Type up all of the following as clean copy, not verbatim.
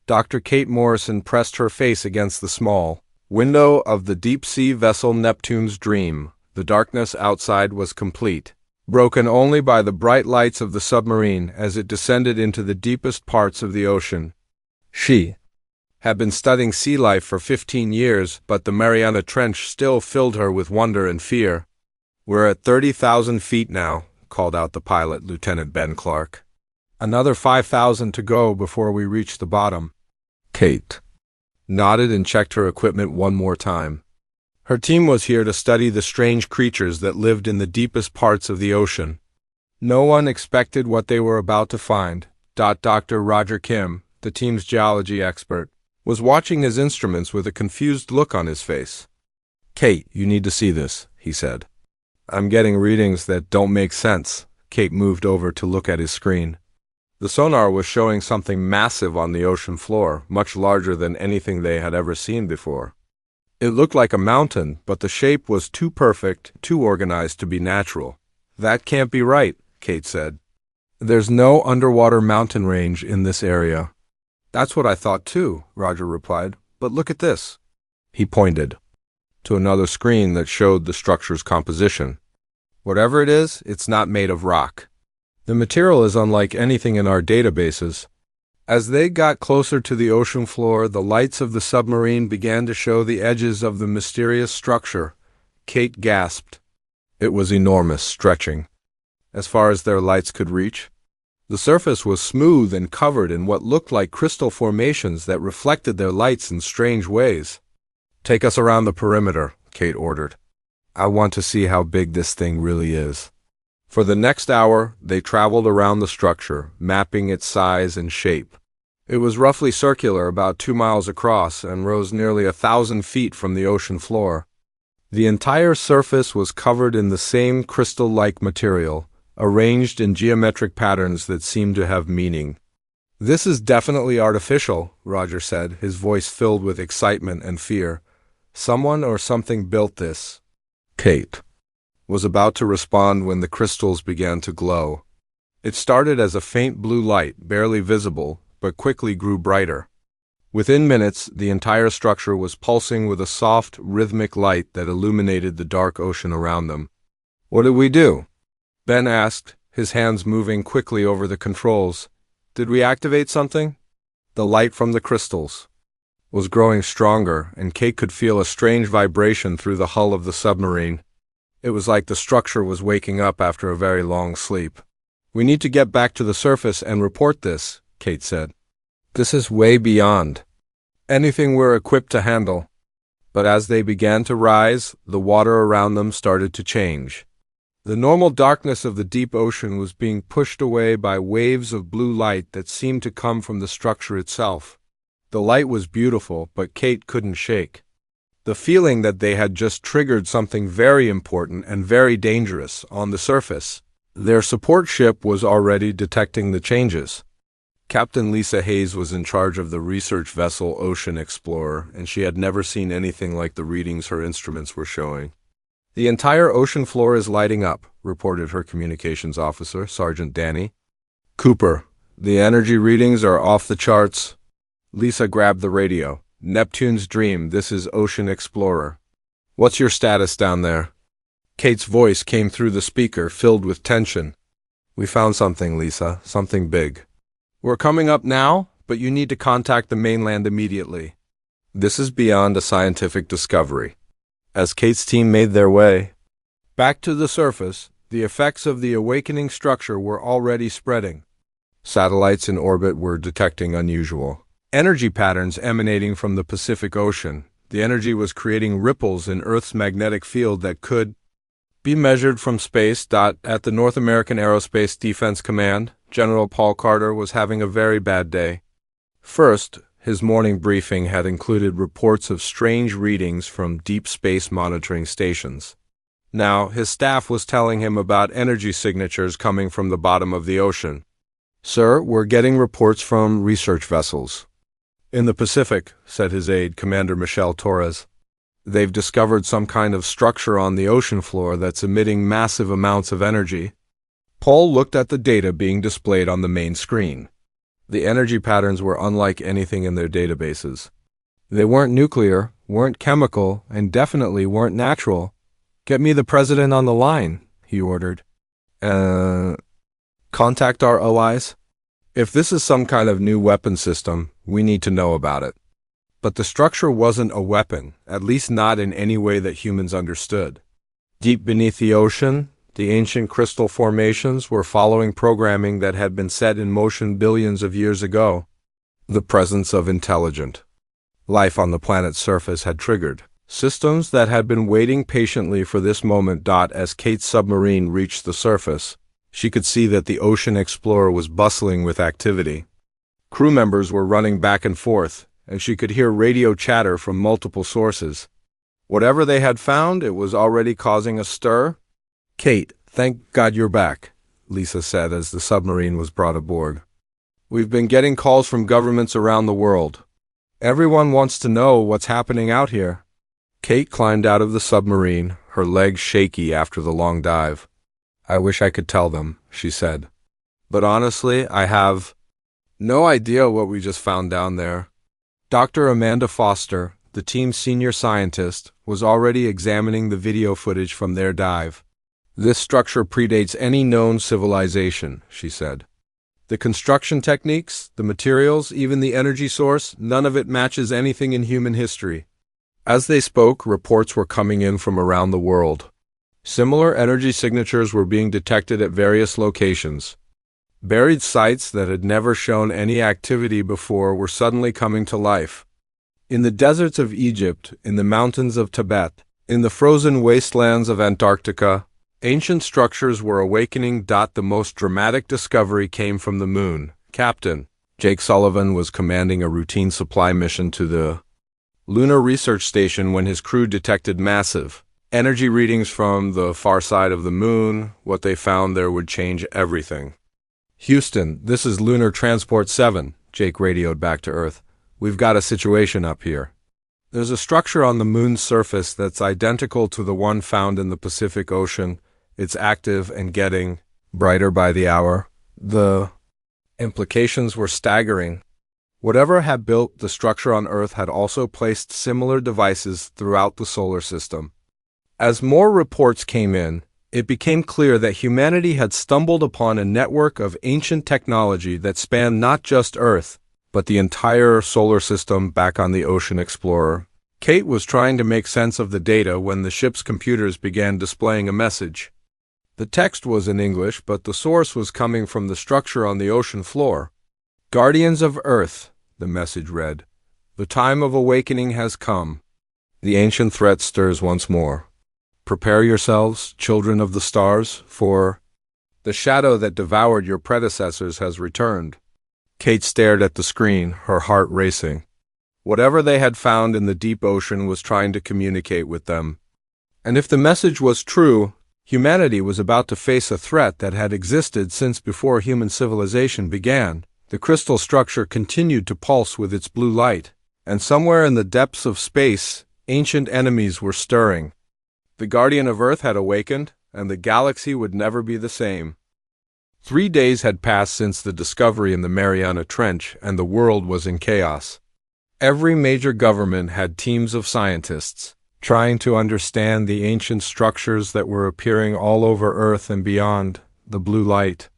Dr. Kate Morrison pressed her face against the small window of the deep-sea vessel Neptune's Dream. The darkness outside was complete, broken only by the bright lights of the submarine as it descended into the deepest parts of the ocean. She had been studying sea life for 15 years, but the Mariana Trench still filled her with wonder and fear. "We're at 30,000 feet now," called out the pilot, Lieutenant Ben Clark. "Another 5,000 to go before we reach the bottom." Kate nodded and checked her equipment one more time. Her team was here to study the strange creatures that lived in the deepest parts of the ocean. No one expected what they were about to find. Dr. Roger Kim, the team's geology expert, was watching his instruments with a confused look on his face. "Kate, you need to see this," he said. "I'm getting readings that don't make sense." Kate moved over to look at his screen. The sonar was showing something massive on the ocean floor, much larger than anything they had ever seen before. It looked like a mountain, but the shape was too perfect, too organized to be natural. "That can't be right," Kate said. "There's no underwater mountain range in this area." "That's what I thought too," Roger replied. "But look at this." He pointed to another screen that showed the structure's composition. "Whatever it is, it's not made of rock. The material is unlike anything in our databases." As they got closer to the ocean floor, the lights of the submarine began to show the edges of the mysterious structure. Kate gasped. It was enormous, stretching as far as their lights could reach. The surface was smooth and covered in what looked like crystal formations that reflected their lights in strange ways. "Take us around the perimeter," Kate ordered. "I want to see how big this thing really is." For the next hour, they traveled around the structure, mapping its size and shape. It was roughly circular, about 2 miles across, and rose nearly 1,000 feet from the ocean floor. The entire surface was covered in the same crystal-like material, arranged in geometric patterns that seemed to have meaning. "This is definitely artificial," Roger said, his voice filled with excitement and fear. "Someone or something built this." Kate was about to respond when the crystals began to glow. It started as a faint blue light, barely visible, but quickly grew brighter. Within minutes, the entire structure was pulsing with a soft, rhythmic light that illuminated the dark ocean around them. "What did we do?" Ben asked, his hands moving quickly over the controls. "Did we activate something?" The light from the crystals was growing stronger, and Kate could feel a strange vibration through the hull of the submarine. It was like the structure was waking up after a very long sleep. "We need to get back to the surface and report this," Kate said. "This is way beyond anything we're equipped to handle." But as they began to rise, the water around them started to change. The normal darkness of the deep ocean was being pushed away by waves of blue light that seemed to come from the structure itself. The light was beautiful, but Kate couldn't shake the feeling that they had just triggered something very important and very dangerous on the surface. Their support ship was already detecting the changes. Captain Lisa Hayes was in charge of the research vessel Ocean Explorer, and she had never seen anything like the readings her instruments were showing. "The entire ocean floor is lighting up," reported her communications officer, Sergeant Danny Cooper. "The energy readings are off the charts." Lisa grabbed the radio. "Neptune's Dream, this is Ocean Explorer. What's your status down there?" Kate's voice came through the speaker, filled with tension. "We found something, Lisa, something big. We're coming up now, but you need to contact the mainland immediately." This is beyond a scientific discovery. As Kate's team made their way back to the surface, the effects of the awakening structure were already spreading. Satellites in orbit were detecting unusual energy patterns emanating from the Pacific Ocean. The energy was creating ripples in Earth's magnetic field that could be measured from space. At the North American Aerospace Defense Command, General Paul Carter was having a very bad day. First, his morning briefing had included reports of strange readings from deep space monitoring stations. Now, his staff was telling him about energy signatures coming from the bottom of the ocean. "Sir, we're getting reports from research vessels in the Pacific," said his aide, Commander Michelle Torres. "They've discovered some kind of structure on the ocean floor that's emitting massive amounts of energy." Paul looked at the data being displayed on the main screen. The energy patterns were unlike anything in their databases. They weren't nuclear, weren't chemical, and definitely weren't natural. "Get me the president on the line," he ordered. Contact our OIs? If this is some kind of new weapon system, we need to know about it. But the structure wasn't a weapon, at least not in any way that humans understood. Deep beneath the ocean, the ancient crystal formations were following programming that had been set in motion billions of years ago. The presence of intelligent life on the planet's surface had triggered systems that had been waiting patiently for this moment. As Kate's submarine reached the surface, she could see that the ocean explorer was bustling with activity. Crew members were running back and forth, and she could hear radio chatter from multiple sources. Whatever they had found, it was already causing a stir. "Kate, thank God you're back," Lisa said as the submarine was brought aboard. "We've been getting calls from governments around the world. Everyone wants to know what's happening out here." Kate climbed out of the submarine, her legs shaky after the long dive. "I wish I could tell them," she said. "But honestly, I have no idea what we just found down there." Dr. Amanda Foster, the team's senior scientist, was already examining the video footage from their dive. "This structure predates any known civilization," she said. "The construction techniques, the materials, even the energy source, none of it matches anything in human history." As they spoke, reports were coming in from around the world. Similar energy signatures were being detected at various locations. Buried sites that had never shown any activity before were suddenly coming to life. In the deserts of Egypt, in the mountains of Tibet, in the frozen wastelands of Antarctica, ancient structures were awakening. The most dramatic discovery came from the moon. Captain Jake Sullivan was commanding a routine supply mission to the Lunar Research Station when his crew detected massive energy readings from the far side of the moon. What they found there would change everything. "Houston, this is Lunar Transport 7, Jake radioed back to Earth. "We've got a situation up here. There's a structure on the moon's surface that's identical to the one found in the Pacific Ocean. It's active and getting brighter by the hour." The implications were staggering. Whatever had built the structure on Earth had also placed similar devices throughout the solar system. As more reports came in, it became clear that humanity had stumbled upon a network of ancient technology that spanned not just Earth, but the entire solar system. Back on the Ocean Explorer, Kate was trying to make sense of the data when the ship's computers began displaying a message. The text was in English, but the source was coming from the structure on the ocean floor. "Guardians of Earth," the message read. "The time of awakening has come. The ancient threat stirs once more. Prepare yourselves, children of the stars, for the shadow that devoured your predecessors has returned." Kate stared at the screen, her heart racing. Whatever they had found in the deep ocean was trying to communicate with them. And if the message was true, humanity was about to face a threat that had existed since before human civilization began. The crystal structure continued to pulse with its blue light, and somewhere in the depths of space, ancient enemies were stirring. The Guardian of Earth had awakened, and the galaxy would never be the same. 3 days had passed since the discovery in the Mariana Trench, and the world was in chaos. Every major government had teams of scientists trying to understand the ancient structures that were appearing all over Earth and beyond. The blue light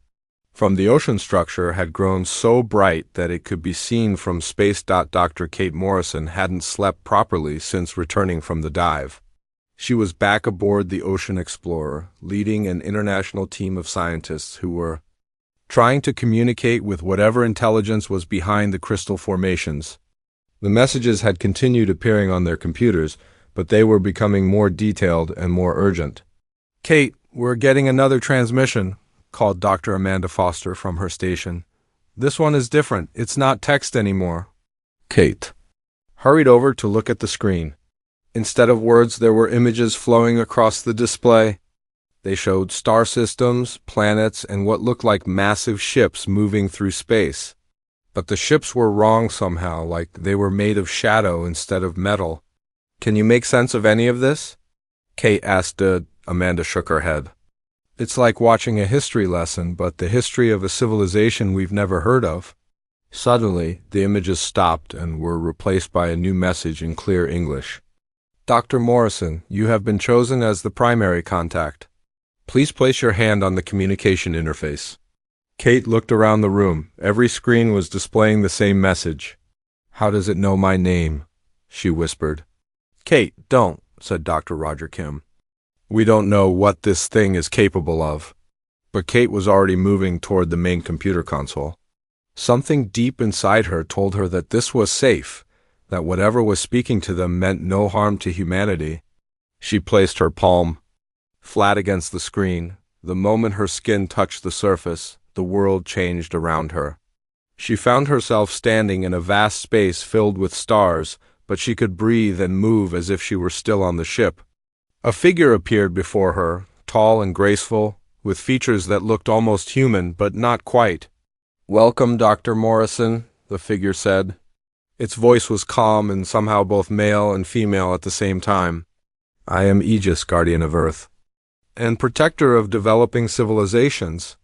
from the ocean structure had grown so bright that it could be seen from space. Dr. Kate Morrison hadn't slept properly since returning from the dive. She was back aboard the Ocean Explorer, leading an international team of scientists who were trying to communicate with whatever intelligence was behind the crystal formations. The messages had continued appearing on their computers, but they were becoming more detailed and more urgent. "Kate, we're getting another transmission," called Dr. Amanda Foster from her station. "This one is different. It's not text anymore." Kate hurried over to look at the screen. Instead of words, there were images flowing across the display. They showed star systems, planets, and what looked like massive ships moving through space. But the ships were wrong somehow, like they were made of shadow instead of metal. "Can you make sense of any of this?" Kate asked. Amanda shook her head. "It's like watching a history lesson, but the history of a civilization we've never heard of." Suddenly, the images stopped and were replaced by a new message in clear English. Dr. Morrison, you have been chosen as the primary contact. Please place your hand on the communication interface. Kate looked around the room. Every screen was displaying the same message. How does it know my name? She whispered. Kate, don't, said Dr. Roger Kim. We don't know what this thing is capable of. But Kate was already moving toward the main computer console. Something deep inside her told her that this was safe, that whatever was speaking to them meant no harm to humanity. She placed her palm flat against the screen. The moment her skin touched the surface, the world changed around her. She found herself standing in a vast space filled with stars, but she could breathe and move as if she were still on the ship. A figure appeared before her, tall and graceful, with features that looked almost human, but not quite. Welcome, Dr. Morrison, the figure said. Its voice was calm and somehow both male and female at the same time. I am Aegis, Guardian of Earth, and protector of developing civilizations.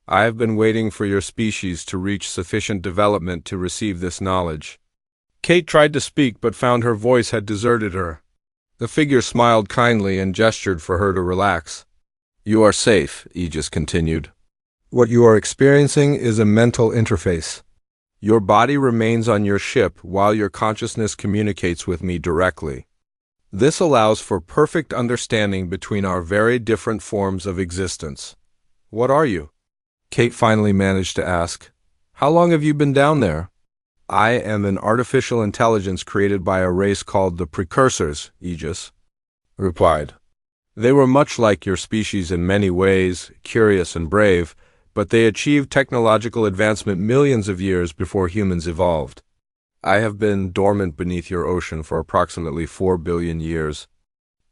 I have been waiting for your species to reach sufficient development to receive this knowledge. Kate tried to speak but found her voice had deserted her. The figure smiled kindly and gestured for her to relax. You are safe, Aegis continued. What you are experiencing is a mental interface. Your body remains on your ship while your consciousness communicates with me directly. This allows for perfect understanding between our very different forms of existence. What are you? Kate finally managed to ask. How long have you been down there? I am an artificial intelligence created by a race called the Precursors, Aegis replied. They were much like your species in many ways, curious and brave, but they achieved technological advancement millions of years before humans evolved. I have been dormant beneath your ocean for approximately 4 billion years.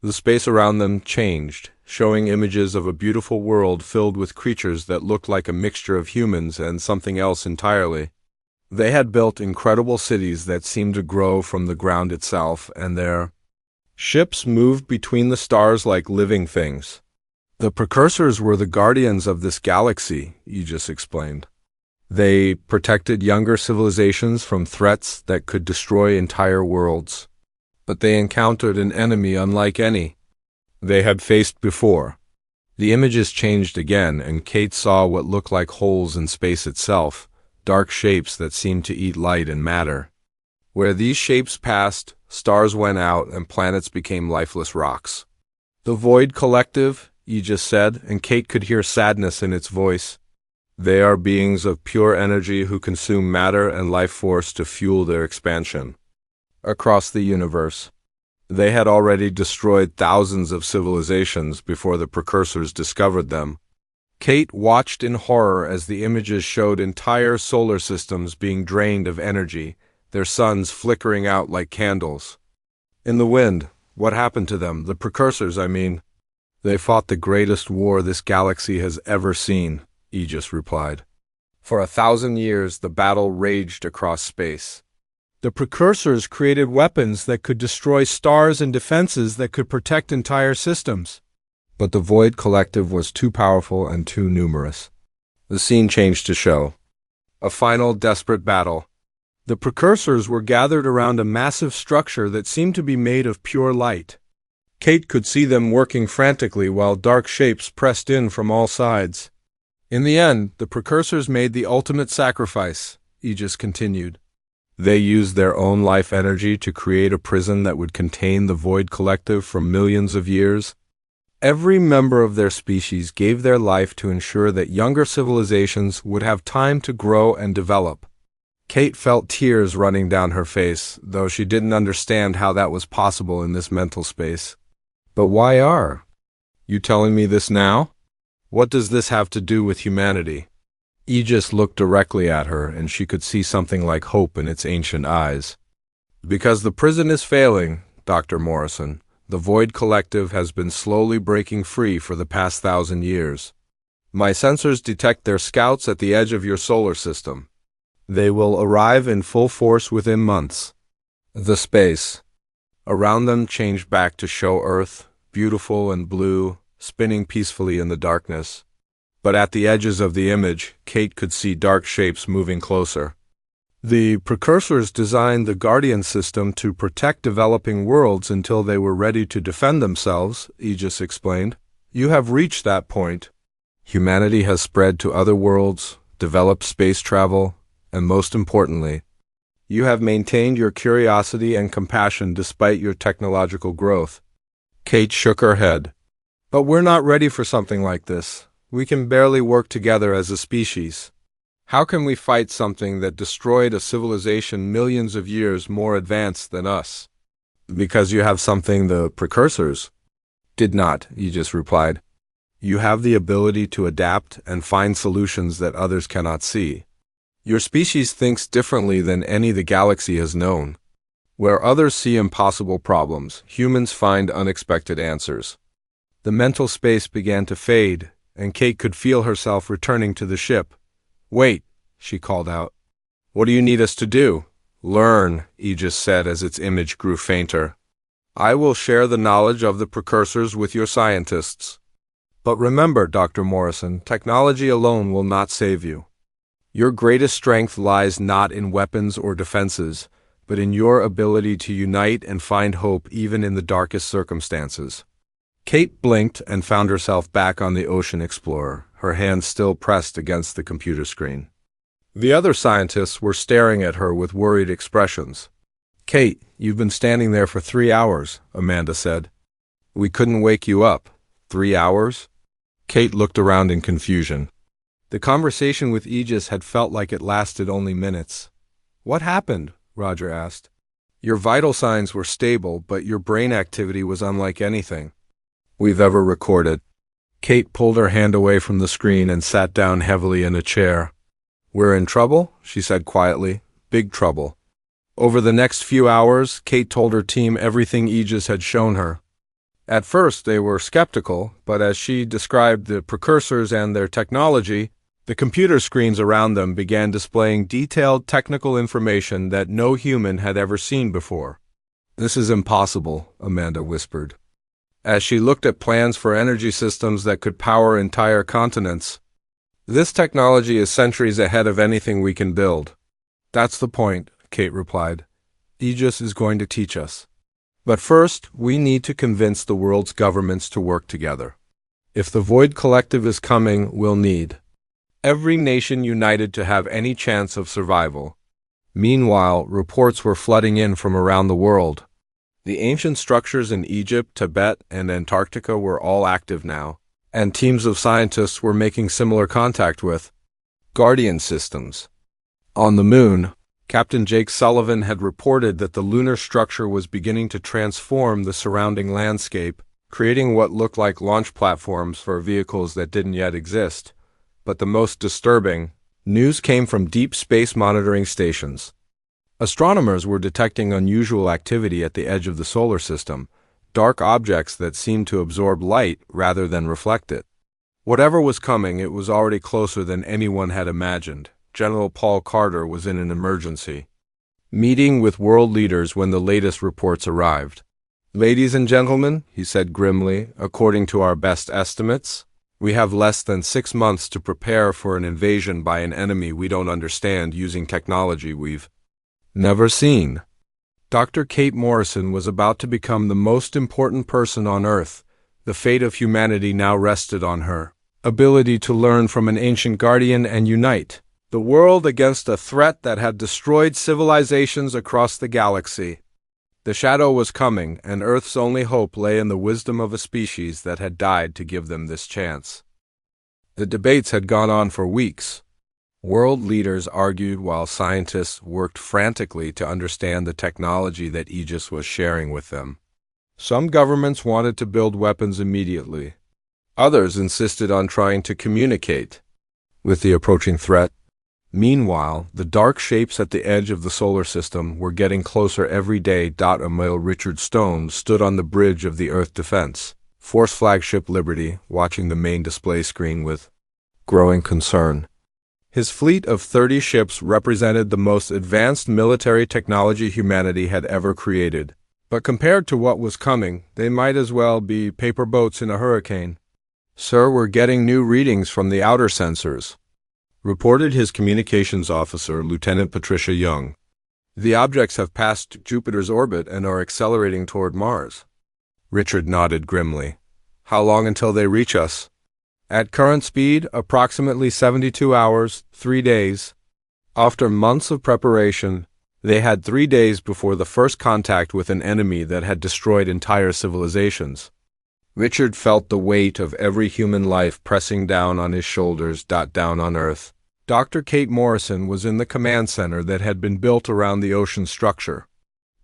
The space around them changed, showing images of a beautiful world filled with creatures that looked like a mixture of humans and something else entirely. They had built incredible cities that seemed to grow from the ground itself, and their ships moved between the stars like living things. The Precursors were the guardians of this galaxy, Aegis explained. They protected younger civilizations from threats that could destroy entire worlds. But they encountered an enemy unlike any they had faced before. The images changed again, and Kate saw what looked like holes in space itself, dark shapes that seemed to eat light and matter. Where these shapes passed, stars went out and planets became lifeless rocks. The Void Collective, Aegis said, and Kate could hear sadness in its voice. They are beings of pure energy who consume matter and life force to fuel their expansion. Across the universe, they had already destroyed thousands of civilizations before the Precursors discovered them. Kate watched in horror as the images showed entire solar systems being drained of energy, their suns flickering out like candles. In the wind, what happened to them? The Precursors, I mean. They fought the greatest war this galaxy has ever seen, Aegis replied. For 1,000 years, the battle raged across space. The Precursors created weapons that could destroy stars and defenses that could protect entire systems. But the Void Collective was too powerful and too numerous. The scene changed to show a final desperate battle. The Precursors were gathered around a massive structure that seemed to be made of pure light. Kate could see them working frantically while dark shapes pressed in from all sides. In the end, the Precursors made the ultimate sacrifice, Aegis continued. They used their own life energy to create a prison that would contain the Void Collective for millions of years. Every member of their species gave their life to ensure that younger civilizations would have time to grow and develop. Kate felt tears running down her face, though she didn't understand how that was possible in this mental space. But why are you telling me this now? What does this have to do with humanity? Aegis looked directly at her, and she could see something like hope in its ancient eyes. Because the prison is failing, Dr. Morrison, the Void Collective has been slowly breaking free for the past 1,000 years. My sensors detect their scouts at the edge of your solar system. They will arrive in full force within months. The space around them changed back to show Earth, beautiful and blue, spinning peacefully in the darkness. But at the edges of the image, Kate could see dark shapes moving closer. The precursors designed the Guardian system to protect developing worlds until they were ready to defend themselves, Aegis explained. You have reached that point. Humanity has spread to other worlds, developed space travel, and most importantly, you have maintained your curiosity and compassion despite your technological growth. Kate shook her head. But we're not ready for something like this. We can barely work together as a species. How can we fight something that destroyed a civilization millions of years more advanced than us? Because you have something the precursors did not, Aegis replied. You have the ability to adapt and find solutions that others cannot see. Your species thinks differently than any the galaxy has known. Where others see impossible problems, humans find unexpected answers. The mental space began to fade, and Kate could feel herself returning to the ship. Wait, she called out. What do you need us to do? Learn, Aegis said as its image grew fainter. I will share the knowledge of the precursors with your scientists. But remember, Dr. Morrison, technology alone will not save you. Your greatest strength lies not in weapons or defenses, but in your ability to unite and find hope even in the darkest circumstances. Kate blinked and found herself back on the Ocean Explorer, her hand still pressed against the computer screen. The other scientists were staring at her with worried expressions. Kate, you've been standing there for 3 hours, Amanda said. We couldn't wake you up. 3 hours? Kate looked around in confusion. The conversation with Aegis had felt like it lasted only minutes. What happened? Roger asked. Your vital signs were stable, but your brain activity was unlike anything we've ever recorded. Kate pulled her hand away from the screen and sat down heavily in a chair. We're in trouble, she said quietly. Big trouble. Over the next few hours, Kate told her team everything Aegis had shown her. At first, they were skeptical, but as she described the precursors and their technology, the computer screens around them began displaying detailed technical information that no human had ever seen before. This is impossible, Amanda whispered. As she looked at plans for energy systems that could power entire continents, this technology is centuries ahead of anything we can build. That's the point, Kate replied. Aegis is going to teach us. But first, we need to convince the world's governments to work together. If the Void Collective is coming, we'll need every nation united to have any chance of survival. Meanwhile, reports were flooding in from around the world. The ancient structures in Egypt, Tibet, and Antarctica were all active now, and teams of scientists were making similar contact with Guardian systems. On the Moon, Captain Jake Sullivan had reported that the lunar structure was beginning to transform the surrounding landscape, creating what looked like launch platforms for vehicles that didn't yet exist. But the most disturbing news came from deep space monitoring stations. Astronomers were detecting unusual activity at the edge of the solar system, dark objects that seemed to absorb light rather than reflect it. Whatever was coming, it was already closer than anyone had imagined. General Paul Carter was in an emergency meeting with world leaders when the latest reports arrived. Ladies and gentlemen, he said grimly, according to our best estimates, we have less than 6 months to prepare for an invasion by an enemy we don't understand using technology we've never seen. Dr. Kate Morrison was about to become the most important person on Earth. The fate of humanity now rested on her ability to learn from an ancient guardian and unite the world against a threat that had destroyed civilizations across the galaxy. The shadow was coming, and Earth's only hope lay in the wisdom of a species that had died to give them this chance. The debates had gone on for weeks. World leaders argued while scientists worked frantically to understand the technology that Aegis was sharing with them. Some governments wanted to build weapons immediately. Others insisted on trying to communicate with the approaching threat. Meanwhile, the dark shapes at the edge of the solar system were getting closer every day. Admiral Richard Stone stood on the bridge of the Earth Defense Force flagship Liberty, watching the main display screen with growing concern. His fleet of 30 ships represented the most advanced military technology humanity had ever created. But compared to what was coming, they might as well be paper boats in a hurricane. Sir, we're getting new readings from the outer sensors. reported his communications officer, Lieutenant Patricia Young. The objects have passed Jupiter's orbit and are accelerating toward Mars. Richard nodded grimly. How long until they reach us? At current speed, approximately 72 hours, 3 days. After months of preparation, they had 3 days before the first contact with an enemy that had destroyed entire civilizations. Richard felt the weight of every human life pressing down on his shoulders. Down on Earth, Dr. Kate Morrison was in the command center that had been built around the ocean structure.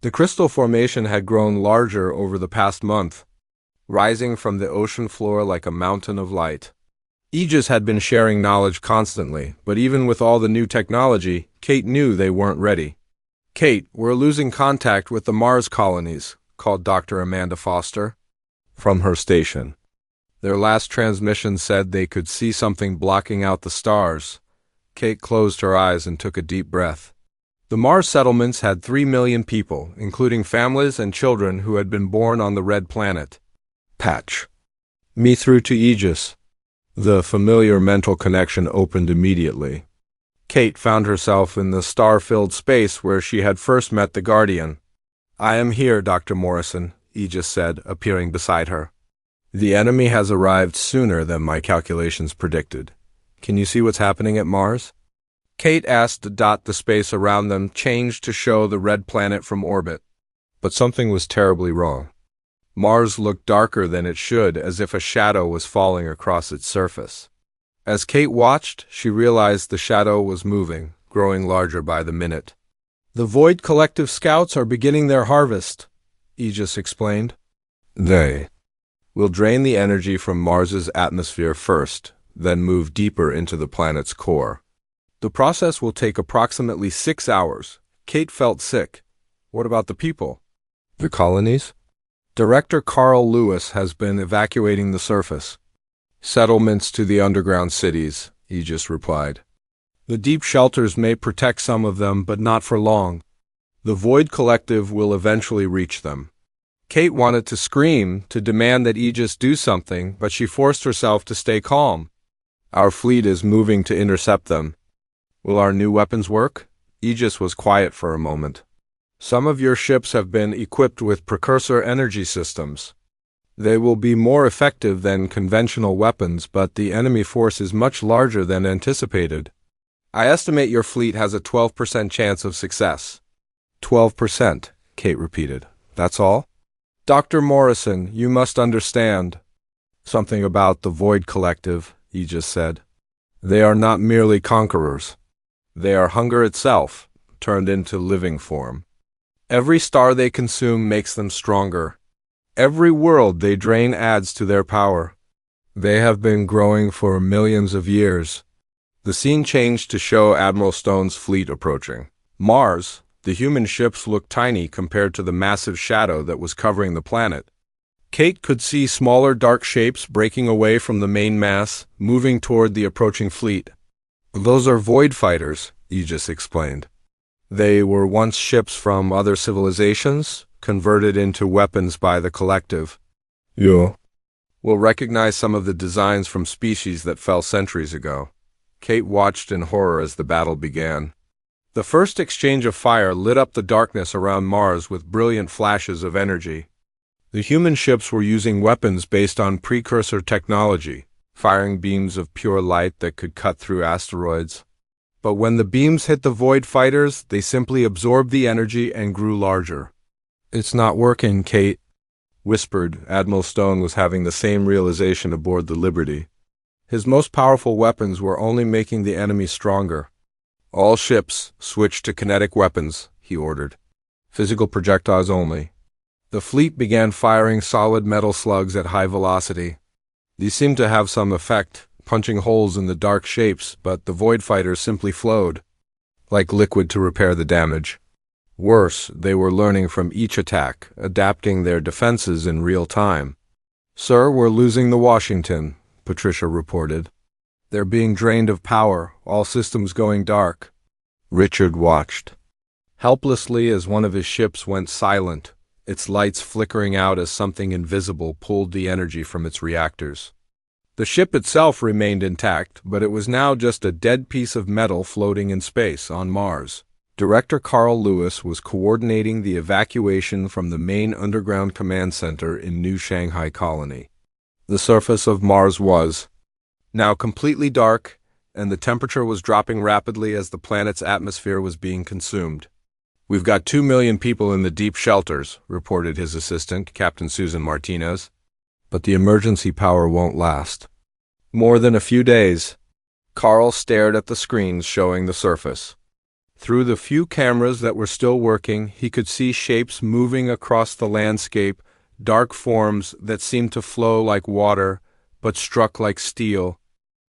The crystal formation had grown larger over the past month, rising from the ocean floor like a mountain of light. Aegis had been sharing knowledge constantly, but even with all the new technology, Kate knew they weren't ready. "Kate, we're losing contact with the Mars colonies," called Dr. Amanda Foster from her station. Their last transmission said they could see something blocking out the stars. Kate closed her eyes and took a deep breath. The Mars settlements had 3 million people, including families and children who had been born on the red planet. Patch me through to Aegis. The familiar mental connection opened immediately. Kate found herself in the star-filled space where she had first met the Guardian. "I am here, Dr. Morrison," Aegis said, appearing beside her. "The enemy has arrived sooner than my calculations predicted. Can you see what's happening at Mars?" Kate asked. The space around them changed to show the red planet from orbit. But something was terribly wrong. Mars looked darker than it should, as if a shadow was falling across its surface. As Kate watched, she realized the shadow was moving, growing larger by the minute. "The Void Collective scouts are beginning their harvest," Aegis explained. "They will drain the energy from Mars's atmosphere first, then move deeper into the planet's core. The process will take approximately 6 hours. Kate felt sick. What about the people? The colonies? Director Carl Lewis has been evacuating the surface. Settlements to the underground cities, Aegis replied. The deep shelters may protect some of them, but not for long. The Void Collective will eventually reach them. Kate wanted to scream, to demand that Aegis do something, but she forced herself to stay calm. Our fleet is moving to intercept them. Will our new weapons work? Aegis was quiet for a moment. Some of your ships have been equipped with precursor energy systems. They will be more effective than conventional weapons, but the enemy force is much larger than anticipated. I estimate your fleet has a 12% chance of success. 12%, Kate repeated. That's all? Dr. Morrison, you must understand. Something about the Void Collective, Aegis said. They are not merely conquerors. They are hunger itself, turned into living form. Every star they consume makes them stronger. Every world they drain adds to their power. They have been growing for millions of years. The scene changed to show Admiral Stone's fleet approaching. Mars, the human ships looked tiny compared to the massive shadow that was covering the planet. Kate could see smaller dark shapes breaking away from the main mass, moving toward the approaching fleet. Those are void fighters, Aegis explained. They were once ships from other civilizations, converted into weapons by the collective. Yeah. We'll recognize some of the designs from species that fell centuries ago. Kate watched in horror as the battle began. The first exchange of fire lit up the darkness around Mars with brilliant flashes of energy. The human ships were using weapons based on precursor technology, firing beams of pure light that could cut through asteroids. But when the beams hit the Void Fighters, they simply absorbed the energy and grew larger. It's not working, Kate, whispered. Admiral Stone was having the same realization aboard the Liberty. His most powerful weapons were only making the enemy stronger. All ships, switch to kinetic weapons, he ordered. Physical projectiles only. The fleet began firing solid metal slugs at high velocity. These seemed to have some effect, punching holes in the dark shapes, but the Void Fighters simply flowed, like liquid to repair the damage. Worse, they were learning from each attack, adapting their defenses in real time. Sir, we're losing the Washington, Patricia reported. They're being drained of power, all systems going dark. Richard watched helplessly as one of his ships went silent, its lights flickering out as something invisible pulled the energy from its reactors. The ship itself remained intact, but it was now just a dead piece of metal floating in space on Mars. Director Carl Lewis was coordinating the evacuation from the main underground command center in New Shanghai Colony. The surface of Mars was now completely dark, and the temperature was dropping rapidly as the planet's atmosphere was being consumed. "We've got 2 million people in the deep shelters," reported his assistant, Captain Susan Martinez. "But the emergency power won't last more than a few days." Carl stared at the screens showing the surface. Through the few cameras that were still working, he could see shapes moving across the landscape, dark forms that seemed to flow like water, but struck like steel.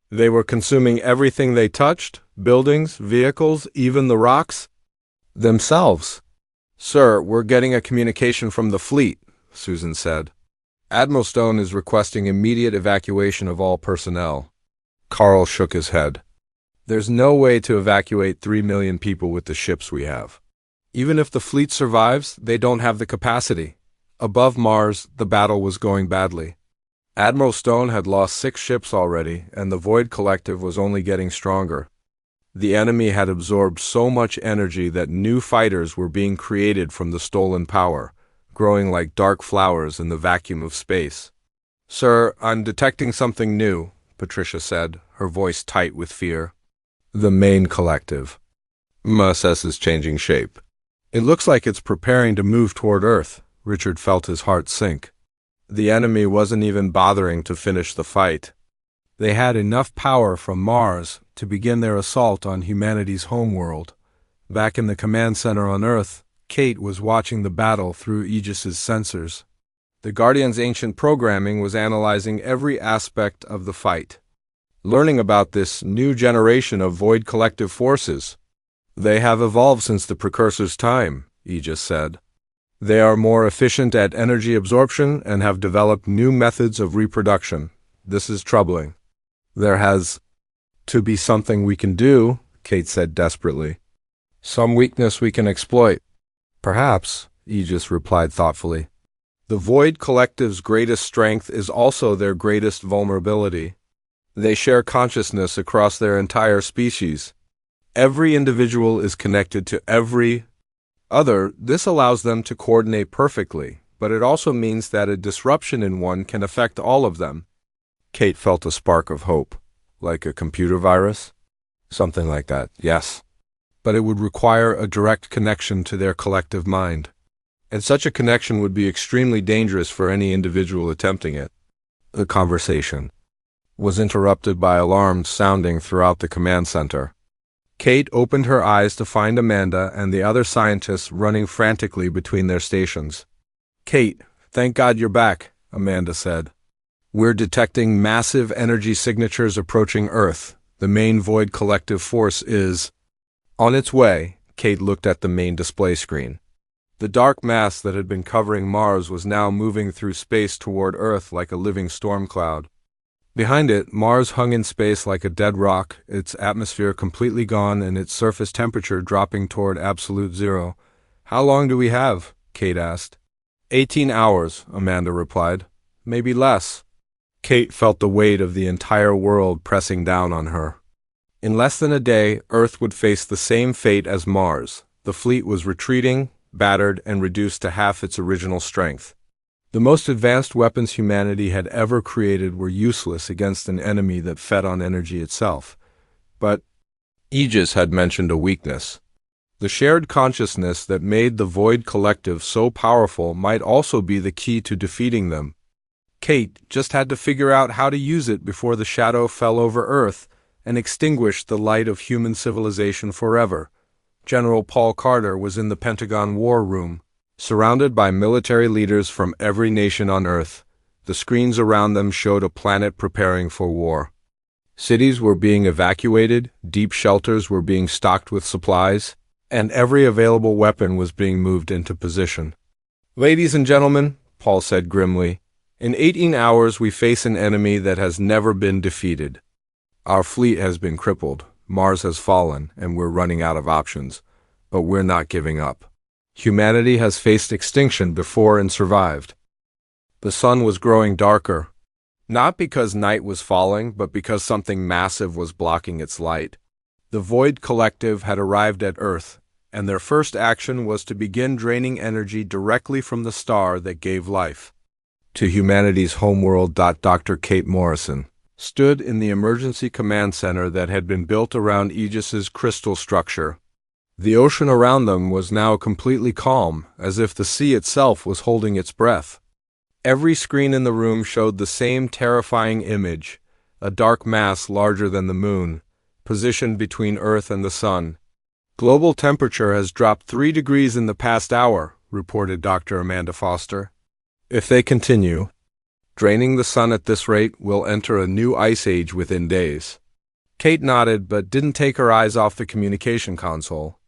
They were consuming everything they touched, buildings, vehicles, even the rocks themselves. "Sir, we're getting a communication from the fleet," Susan said. "Admiral Stone is requesting immediate evacuation of all personnel." Carl shook his head. "There's no way to evacuate 3 million people with the ships we have. Even if the fleet survives, they don't have the capacity." Above Mars, the battle was going badly. Admiral Stone had lost 6 ships already, and the Void Collective was only getting stronger. The enemy had absorbed so much energy that new fighters were being created from the stolen power, growing like dark flowers in the vacuum of space. "Sir, I'm detecting something new," Patricia said, her voice tight with fear. "The main collective. MSS is changing shape. It looks like it's preparing to move toward Earth." Richard felt his heart sink. The enemy wasn't even bothering to finish the fight. They had enough power from Mars to begin their assault on humanity's homeworld. Back in the command center on Earth, Kate was watching the battle through Aegis's sensors. The Guardian's ancient programming was analyzing every aspect of the fight, learning about this new generation of Void Collective forces. "They have evolved since the Precursor's time," Aegis said. "They are more efficient at energy absorption and have developed new methods of reproduction. This is troubling." "There has to be something we can do," Kate said desperately. "Some weakness we can exploit." "Perhaps," Aegis replied thoughtfully. "The Void Collective's greatest strength is also their greatest vulnerability. They share consciousness across their entire species. Every individual is connected to every other. This allows them to coordinate perfectly, but it also means that a disruption in one can affect all of them." Kate felt a spark of hope. "Like a computer virus?" "Something like that, yes. But it would require a direct connection to their collective mind. And such a connection would be extremely dangerous for any individual attempting it." The conversation was interrupted by alarms sounding throughout the command center. Kate opened her eyes to find Amanda and the other scientists running frantically between their stations. "Kate, thank God you're back," Amanda said. "We're detecting massive energy signatures approaching Earth. The main Void Collective force is on its way." Kate looked at the main display screen. The dark mass that had been covering Mars was now moving through space toward Earth like a living storm cloud. Behind it, Mars hung in space like a dead rock, its atmosphere completely gone and its surface temperature dropping toward absolute zero. "How long do we have?" Kate asked. 18 hours, Amanda replied. "Maybe less." Kate felt the weight of the entire world pressing down on her. In less than a day, Earth would face the same fate as Mars. The fleet was retreating, battered, and reduced to half its original strength. The most advanced weapons humanity had ever created were useless against an enemy that fed on energy itself. But Aegis had mentioned a weakness. The shared consciousness that made the Void Collective so powerful might also be the key to defeating them. Kate just had to figure out how to use it before the shadow fell over Earth and extinguished the light of human civilization forever. General Paul Carter was in the Pentagon War Room, surrounded by military leaders from every nation on Earth. The screens around them showed a planet preparing for war. Cities were being evacuated, deep shelters were being stocked with supplies, and every available weapon was being moved into position. "Ladies and gentlemen," Paul said grimly, "in 18 hours we face an enemy that has never been defeated. Our fleet has been crippled, Mars has fallen, and we're running out of options. But we're not giving up. Humanity has faced extinction before and survived." The sun was growing darker. Not because night was falling, but because something massive was blocking its light. The Void Collective had arrived at Earth, and their first action was to begin draining energy directly from the star that gave life to humanity's homeworld. Dr. Kate Morrison stood in the emergency command center that had been built around Aegis's crystal structure. The ocean around them was now completely calm, as if the sea itself was holding its breath. Every screen in the room showed the same terrifying image, a dark mass larger than the moon, positioned between Earth and the sun. Global temperature has dropped 3 degrees in the past hour, reported Dr. Amanda Foster. If they continue draining the sun at this rate, we'll enter a new ice age within days. Kate nodded but didn't take her eyes off the communication console.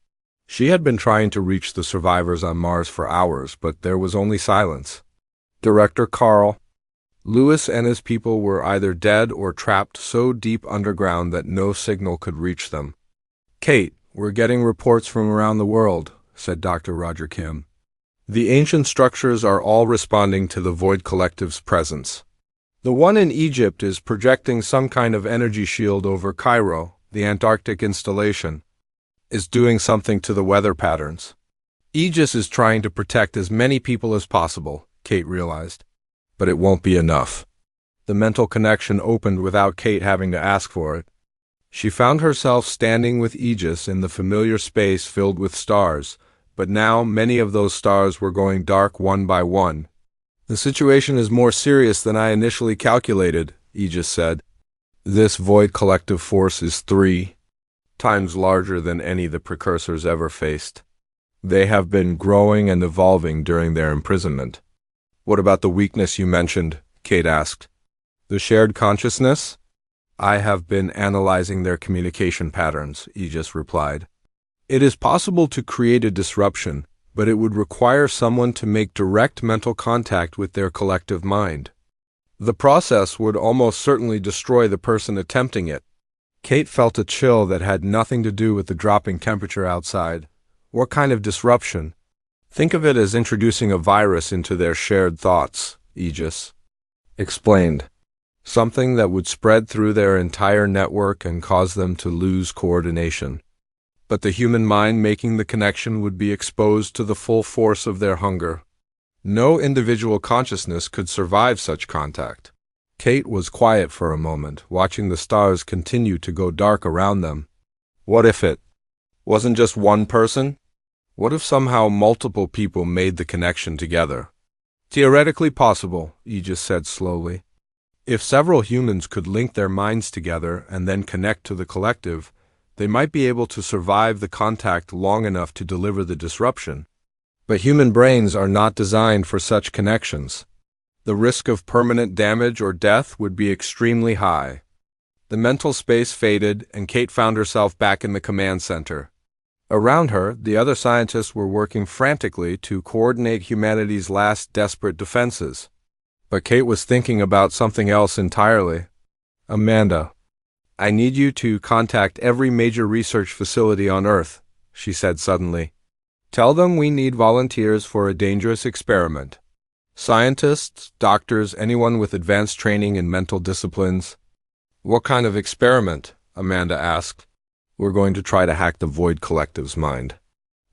She had been trying to reach the survivors on Mars for hours, but there was only silence. Director Carl Lewis and his people were either dead or trapped so deep underground that no signal could reach them. Kate, we're getting reports from around the world, said Dr. Roger Kim. The ancient structures are all responding to the Void Collective's presence. The one in Egypt is projecting some kind of energy shield over Cairo. The Antarctic installation is doing something to the weather patterns. Aegis is trying to protect as many people as possible, Kate realized. But it won't be enough. The mental connection opened without Kate having to ask for it. She found herself standing with Aegis in the familiar space filled with stars, but now many of those stars were going dark one by one. The situation is more serious than I initially calculated, Aegis said. This Void Collective force is 3 times larger than any the precursors ever faced. They have been growing and evolving during their imprisonment. What about the weakness you mentioned? Kate asked. The shared consciousness? I have been analyzing their communication patterns, Aegis replied. It is possible to create a disruption, but it would require someone to make direct mental contact with their collective mind. The process would almost certainly destroy the person attempting it. Kate felt a chill that had nothing to do with the dropping temperature outside. What kind of disruption? Think of it as introducing a virus into their shared thoughts, Aegis explained. Something that would spread through their entire network and cause them to lose coordination. But the human mind making the connection would be exposed to the full force of their hunger. No individual consciousness could survive such contact. Kate was quiet for a moment, watching the stars continue to go dark around them. What if it wasn't just one person? What if somehow multiple people made the connection together? Theoretically possible, Aegis said slowly. If several humans could link their minds together and then connect to the collective, they might be able to survive the contact long enough to deliver the disruption. But human brains are not designed for such connections. The risk of permanent damage or death would be extremely high. The mental space faded, and Kate found herself back in the command center. Around her, the other scientists were working frantically to coordinate humanity's last desperate defenses. But Kate was thinking about something else entirely. Amanda, I need you to contact every major research facility on Earth, she said suddenly. Tell them we need volunteers for a dangerous experiment. Scientists, doctors, anyone with advanced training in mental disciplines. What kind of experiment? Amanda asked. We're going to try to hack the Void Collective's mind.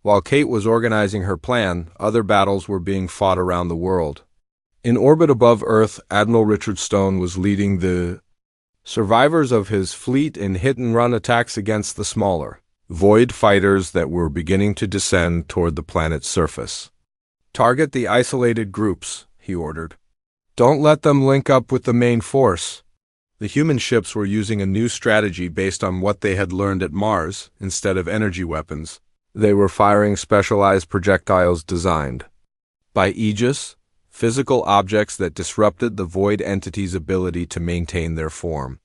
While Kate was organizing her plan, other battles were being fought around the world. In orbit above Earth, Admiral Richard Stone was leading the survivors of his fleet in hit-and-run attacks against the smaller Void fighters that were beginning to descend toward the planet's surface. Target the isolated groups, he ordered. Don't let them link up with the main force. The human ships were using a new strategy based on what they had learned at Mars. Instead of energy weapons, they were firing specialized projectiles designed by Aegis, physical objects that disrupted the Void entity's ability to maintain their form.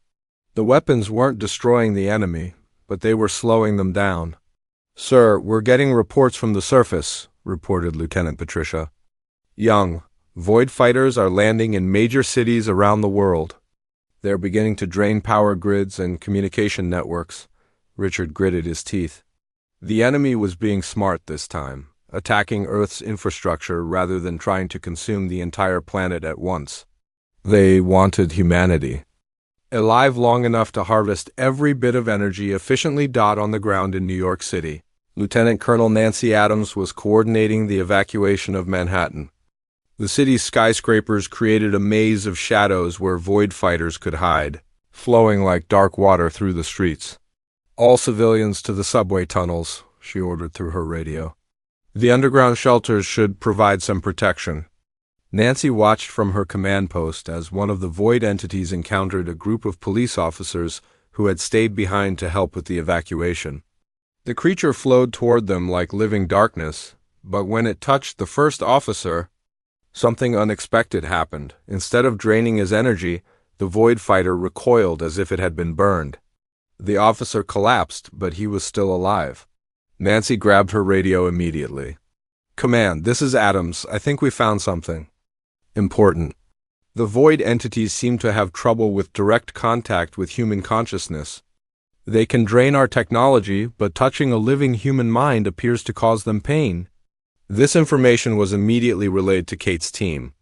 The weapons weren't destroying the enemy, but they were slowing them down. Sir, we're getting reports from the surface, reported Lieutenant Patricia. Young, Void fighters are landing in major cities around the world. They're beginning to drain power grids and communication networks. Richard gritted his teeth. The enemy was being smart this time, attacking Earth's infrastructure rather than trying to consume the entire planet at once. They wanted humanity, alive long enough to harvest every bit of energy efficiently. On the ground in New York City, Lieutenant Colonel Nancy Adams was coordinating the evacuation of Manhattan. The city's skyscrapers created a maze of shadows where void fighters could hide, flowing like dark water through the streets. "All civilians to the subway tunnels," she ordered through her radio. "The underground shelters should provide some protection." Nancy watched from her command post as one of the void entities encountered a group of police officers who had stayed behind to help with the evacuation. The creature flowed toward them like living darkness, but when it touched the first officer, something unexpected happened. Instead of draining his energy, the void fighter recoiled as if it had been burned. The officer collapsed, but he was still alive. Nancy grabbed her radio immediately. "Command, this is Adams. I think we found something important. The void entities seem to have trouble with direct contact with human consciousness. They can drain our technology, but touching a living human mind appears to cause them pain." This information was immediately relayed to Kate's team.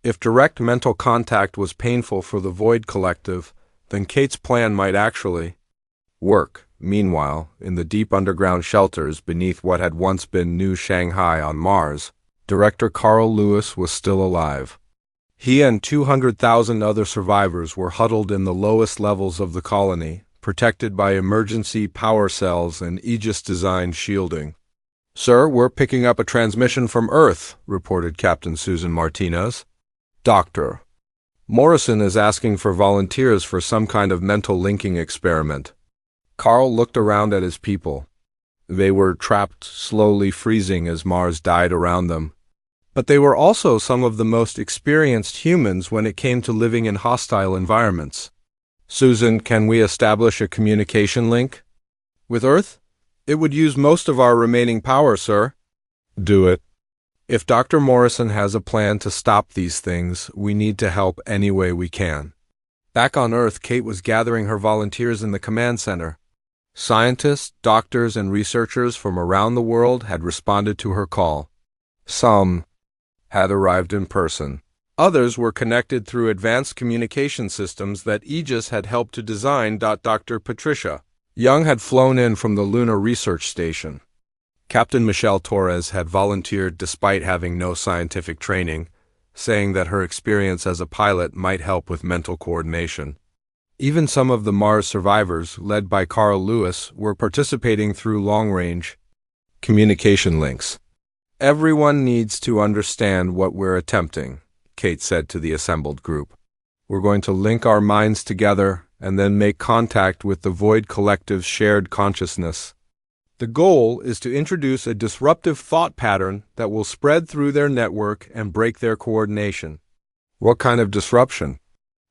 If direct mental contact was painful for the Void Collective, then Kate's plan might actually work. Meanwhile, in the deep underground shelters beneath what had once been New Shanghai on Mars, Director Carl Lewis was still alive. He and 200,000 other survivors were huddled in the lowest levels of the colony, protected by emergency power cells and Aegis-designed shielding. "Sir, we're picking up a transmission from Earth," reported Captain Susan Martinez. "Dr. Morrison is asking for volunteers for some kind of mental linking experiment." Carl looked around at his people. They were trapped, slowly freezing as Mars died around them. But they were also some of the most experienced humans when it came to living in hostile environments. "Susan, can we establish a communication link with Earth? It would use most of our remaining power, sir." "Do it. If Dr. Morrison has a plan to stop these things, we need to help any way we can." Back on Earth, Kate was gathering her volunteers in the command center. Scientists, doctors, and researchers from around the world had responded to her call. Some had arrived in person. Others were connected through advanced communication systems that Aegis had helped to design. Dr. Patricia Young had flown in from the Lunar Research Station. Captain Michelle Torres had volunteered despite having no scientific training, saying that her experience as a pilot might help with mental coordination. Even some of the Mars survivors, led by Carl Lewis, were participating through long-range communication links. "Everyone needs to understand what we're attempting," Kate said to the assembled group. "We're going to link our minds together and then make contact with the Void Collective's shared consciousness. The goal is to introduce a disruptive thought pattern that will spread through their network and break their coordination." "What kind of disruption?"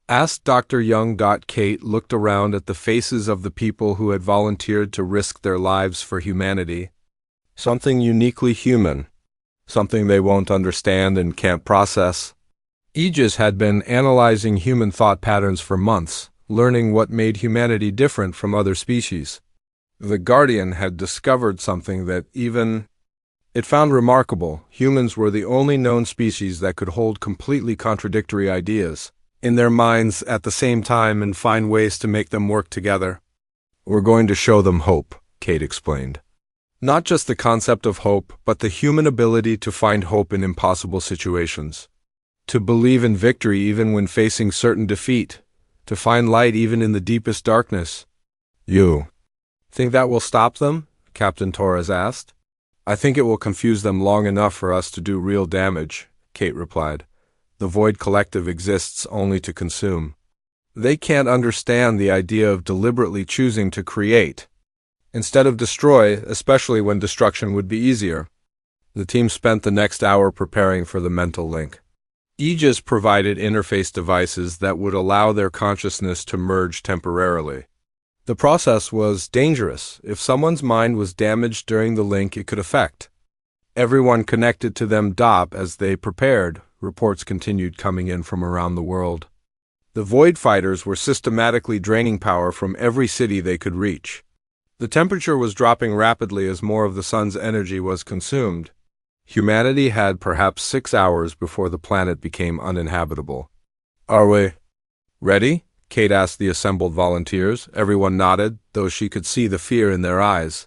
asked Dr. Young. Kate looked around at the faces of the people who had volunteered to risk their lives for humanity. "Something uniquely human. Something they won't understand and can't process." Aegis had been analyzing human thought patterns for months, learning what made humanity different from other species. The Guardian had discovered something that it found remarkable. Humans were the only known species that could hold completely contradictory ideas in their minds at the same time and find ways to make them work together. "We're going to show them hope," Kate explained. "Not just the concept of hope, but the human ability to find hope in impossible situations. To believe in victory even when facing certain defeat. To find light even in the deepest darkness." "You think that will stop them?" Captain Torres asked. "I think it will confuse them long enough for us to do real damage," Kate replied. "The Void Collective exists only to consume. They can't understand the idea of deliberately choosing to create instead of destroy, especially when destruction would be easier." The team spent the next hour preparing for the mental link. Aegis provided interface devices that would allow their consciousness to merge temporarily. The process was dangerous. If someone's mind was damaged during the link, it could affect everyone connected to them. As they prepared, reports continued coming in from around the world. The Void Fighters were systematically draining power from every city they could reach. The temperature was dropping rapidly as more of the sun's energy was consumed. Humanity had perhaps 6 hours before the planet became uninhabitable. Are we ready? Kate asked the assembled volunteers. Everyone nodded, though she could see the fear in their eyes.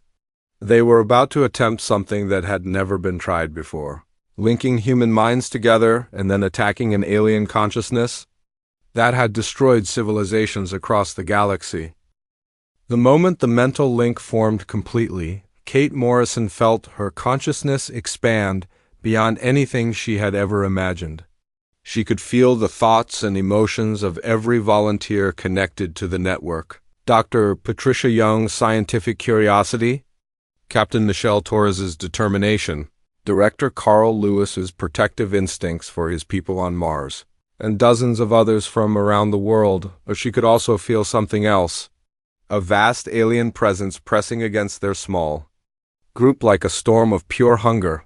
They were about to attempt something that had never been tried before. Linking human minds together and then attacking an alien consciousness that had destroyed civilizations across the galaxy. The moment the mental link formed completely, Kate Morrison felt her consciousness expand beyond anything she had ever imagined. She could feel the thoughts and emotions of every volunteer connected to the network. Dr. Patricia Young's scientific curiosity, Captain Michelle Torres's determination, Director Carl Lewis's protective instincts for his people on Mars, and dozens of others from around the world. But she could also feel something else, a vast alien presence pressing against their small group like a storm of pure hunger.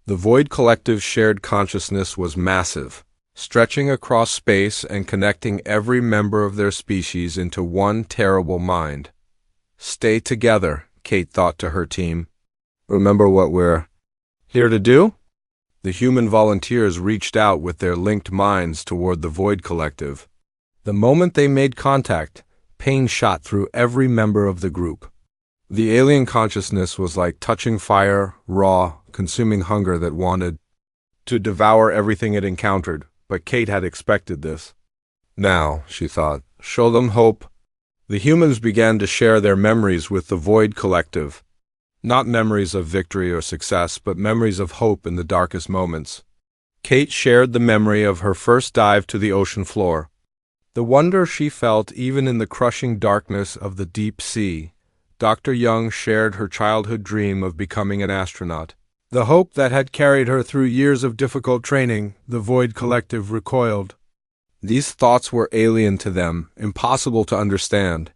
The Void Collective's shared consciousness was massive, stretching across space and connecting every member of their species into one terrible mind. Stay together, Kate thought to her team. Remember what we're here to do? The human volunteers reached out with their linked minds toward the Void Collective. The moment they made contact, pain shot through every member of the group. The alien consciousness was like touching fire, raw, consuming hunger that wanted to devour everything it encountered, but Kate had expected this. Now, she thought, show them hope. The humans began to share their memories with the Void Collective. Not memories of victory or success, but memories of hope in the darkest moments. Kate shared the memory of her first dive to the ocean floor. The wonder she felt even in the crushing darkness of the deep sea. Dr. Young shared her childhood dream of becoming an astronaut. The hope that had carried her through years of difficult training, the Void Collective recoiled. These thoughts were alien to them, impossible to understand.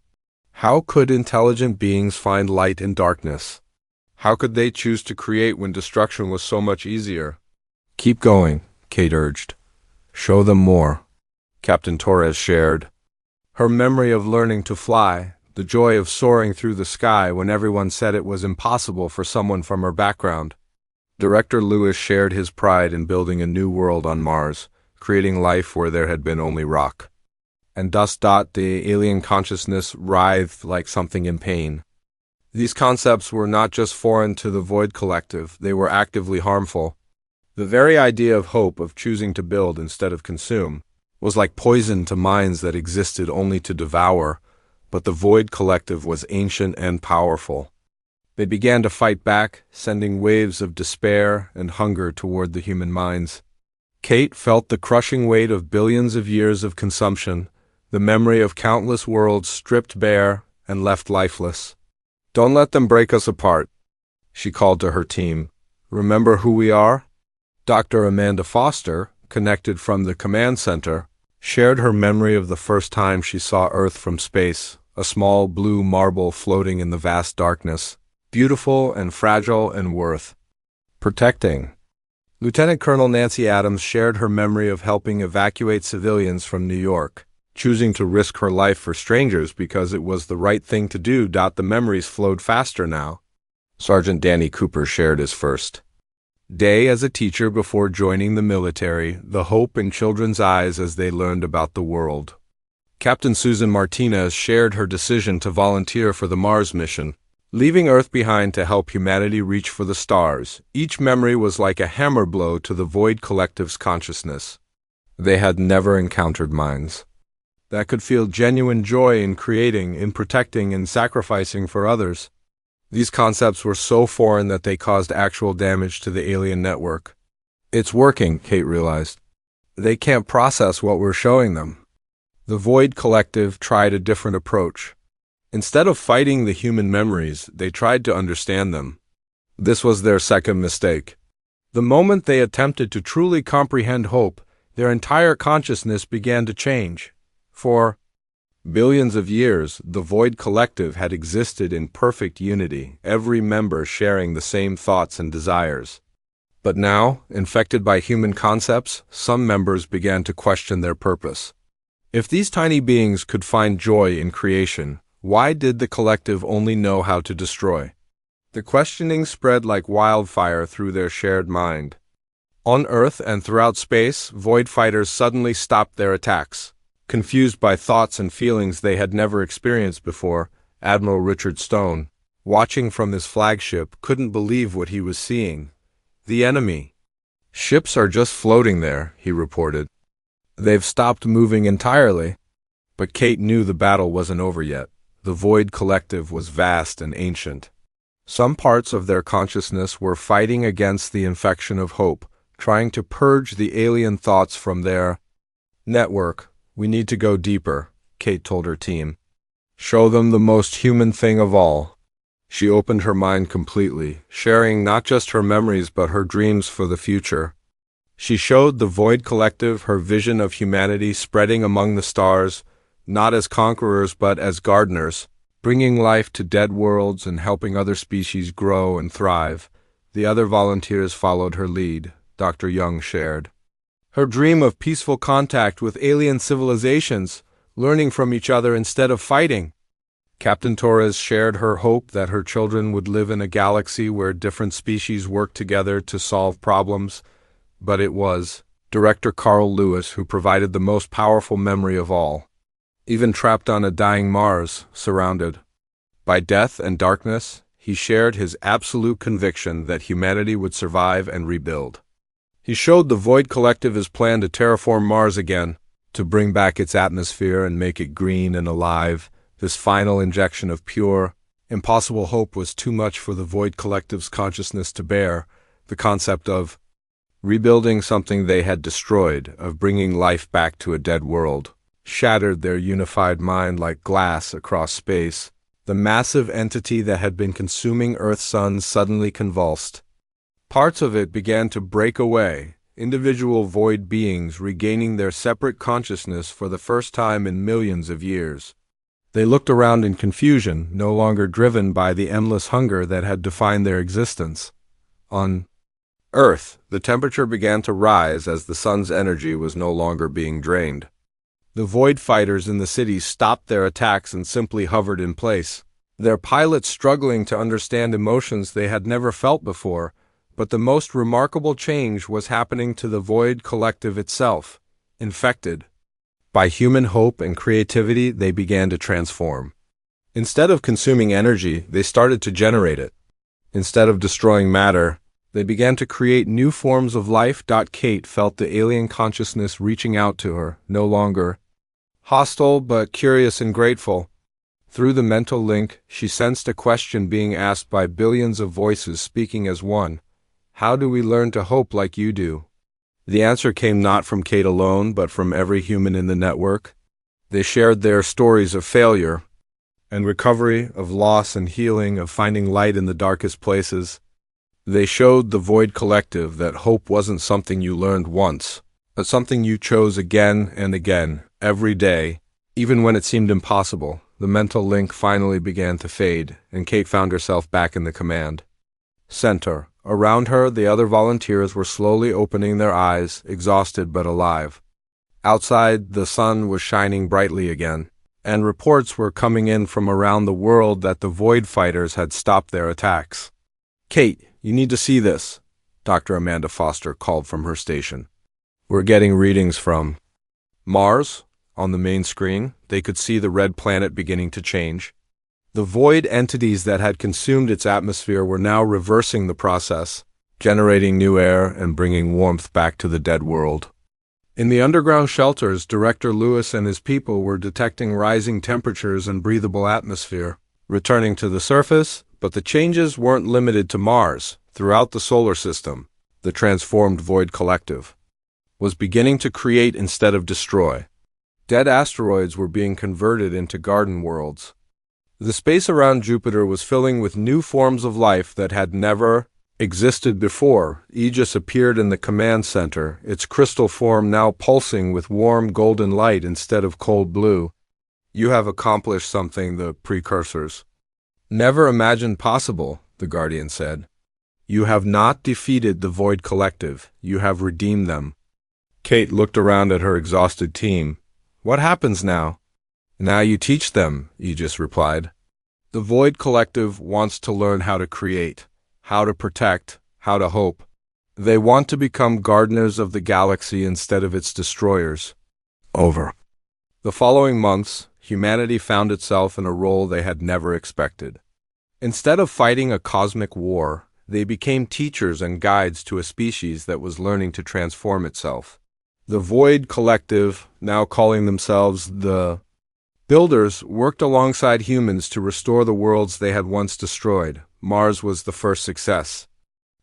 How could intelligent beings find light in darkness? How could they choose to create when destruction was so much easier? Keep going, Kate urged. Show them more. Captain Torres shared her memory of learning to fly, the joy of soaring through the sky when everyone said it was impossible for someone from her background. Director Lewis shared his pride in building a new world on Mars, creating life where there had been only rock and dust. The alien consciousness writhed like something in pain. These concepts were not just foreign to the Void Collective, they were actively harmful. The very idea of hope, of choosing to build instead of consume, was like poison to minds that existed only to devour, but the Void Collective was ancient and powerful. They began to fight back, sending waves of despair and hunger toward the human minds. Kate felt the crushing weight of billions of years of consumption, the memory of countless worlds stripped bare and left lifeless. Don't let them break us apart, she called to her team. Remember who we are? Dr. Amanda Foster, connected from the command center, shared her memory of the first time she saw Earth from space, a small blue marble floating in the vast darkness, beautiful and fragile and worth protecting. Lieutenant Colonel Nancy Adams shared her memory of helping evacuate civilians from New York, choosing to risk her life for strangers because it was the right thing to do. The memories flowed faster now. Sergeant Danny Cooper shared his first day as a teacher before joining the military, the hope in children's eyes as they learned about the world. Captain Susan Martinez shared her decision to volunteer for the Mars mission, leaving Earth behind to help humanity reach for the stars. Each memory was like a hammer blow to the Void Collective's consciousness. They had never encountered minds that could feel genuine joy in creating, in protecting, and sacrificing for others. These concepts were so foreign that they caused actual damage to the alien network. It's working, Kate realized. They can't process what we're showing them. The Void Collective tried a different approach. Instead of fighting the human memories, they tried to understand them. This was their second mistake. The moment they attempted to truly comprehend hope, their entire consciousness began to change. For billions of years, the Void Collective had existed in perfect unity, every member sharing the same thoughts and desires. But now, infected by human concepts, some members began to question their purpose. If these tiny beings could find joy in creation, why did the collective only know how to destroy? The questioning spread like wildfire through their shared mind. On Earth and throughout space, Void Fighters suddenly stopped their attacks. Confused by thoughts and feelings they had never experienced before, Admiral Richard Stone, watching from his flagship, couldn't believe what he was seeing. The enemy ships are just floating there, he reported. They've stopped moving entirely. But Kate knew the battle wasn't over yet. The Void Collective was vast and ancient. Some parts of their consciousness were fighting against the infection of hope, trying to purge the alien thoughts from their network. We need to go deeper, Kate told her team. Show them the most human thing of all. She opened her mind completely, sharing not just her memories but her dreams for the future. She showed the Void Collective her vision of humanity spreading among the stars, not as conquerors but as gardeners, bringing life to dead worlds and helping other species grow and thrive. The other volunteers followed her lead, Dr. Young shared. Her dream of peaceful contact with alien civilizations, learning from each other instead of fighting. Captain Torres shared her hope that her children would live in a galaxy where different species work together to solve problems, but it was Director Carl Lewis who provided the most powerful memory of all. Even trapped on a dying Mars, surrounded by death and darkness, he shared his absolute conviction that humanity would survive and rebuild. He showed the Void Collective his plan to terraform Mars again, to bring back its atmosphere and make it green and alive. This final injection of pure, impossible hope was too much for the Void Collective's consciousness to bear. The concept of rebuilding something they had destroyed, of bringing life back to a dead world, shattered their unified mind like glass across space. The massive entity that had been consuming Earth's sun suddenly convulsed. Parts of it began to break away, individual void beings regaining their separate consciousness for the first time in millions of years. They looked around in confusion, no longer driven by the endless hunger that had defined their existence. On Earth, the temperature began to rise as the sun's energy was no longer being drained. The Void Fighters in the city stopped their attacks and simply hovered in place, their pilots struggling to understand emotions they had never felt before. But the most remarkable change was happening to the Void Collective itself. Infected by human hope and creativity, they began to transform. Instead of consuming energy, they started to generate it. Instead of destroying matter, they began to create new forms of life. Kate felt the alien consciousness reaching out to her, no longer hostile but curious and grateful. Through the mental link, she sensed a question being asked by billions of voices speaking as one. How do we learn to hope like you do? The answer came not from Kate alone, but from every human in the network. They shared their stories of failure and recovery, of loss and healing, of finding light in the darkest places. They showed the Void Collective that hope wasn't something you learned once, but something you chose again and again, every day, even when it seemed impossible. The mental link finally began to fade, and Kate found herself back in the command center. Around her, the other volunteers were slowly opening their eyes, exhausted but alive. Outside, the sun was shining brightly again, and reports were coming in from around the world that the Void Fighters had stopped their attacks. Kate, you need to see this, Dr. Amanda Foster called from her station. We're getting readings from Mars. On the main screen, they could see the red planet beginning to change. The void entities that had consumed its atmosphere were now reversing the process, generating new air and bringing warmth back to the dead world. In the underground shelters, Director Lewis and his people were detecting rising temperatures and breathable atmosphere, returning to the surface, but the changes weren't limited to Mars. Throughout the solar system, the transformed Void Collective was beginning to create instead of destroy. Dead asteroids were being converted into garden worlds. The space around Jupiter was filling with new forms of life that had never existed before. Aegis appeared in the command center, its crystal form now pulsing with warm golden light instead of cold blue. You have accomplished something the precursors never imagined possible, the Guardian said. You have not defeated the Void Collective, you have redeemed them. Kate looked around at her exhausted team. What happens now? Now you teach them, Aegis replied. The Void Collective wants to learn how to create, how to protect, how to hope. They want to become gardeners of the galaxy instead of its destroyers. Over. The following months, humanity found itself in a role they had never expected. Instead of fighting a cosmic war, they became teachers and guides to a species that was learning to transform itself. The Void Collective, now calling themselves the Builders, worked alongside humans to restore the worlds they had once destroyed. Mars was the first success.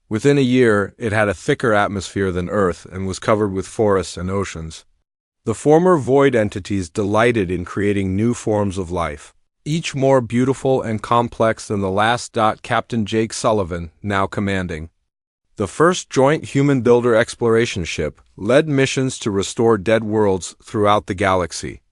Within a year, it had a thicker atmosphere than Earth and was covered with forests and oceans. The former Void entities delighted in creating new forms of life, each more beautiful and complex than the last. Captain Jake Sullivan, now commanding the first joint human-builder exploration ship, led missions to restore dead worlds throughout the galaxy.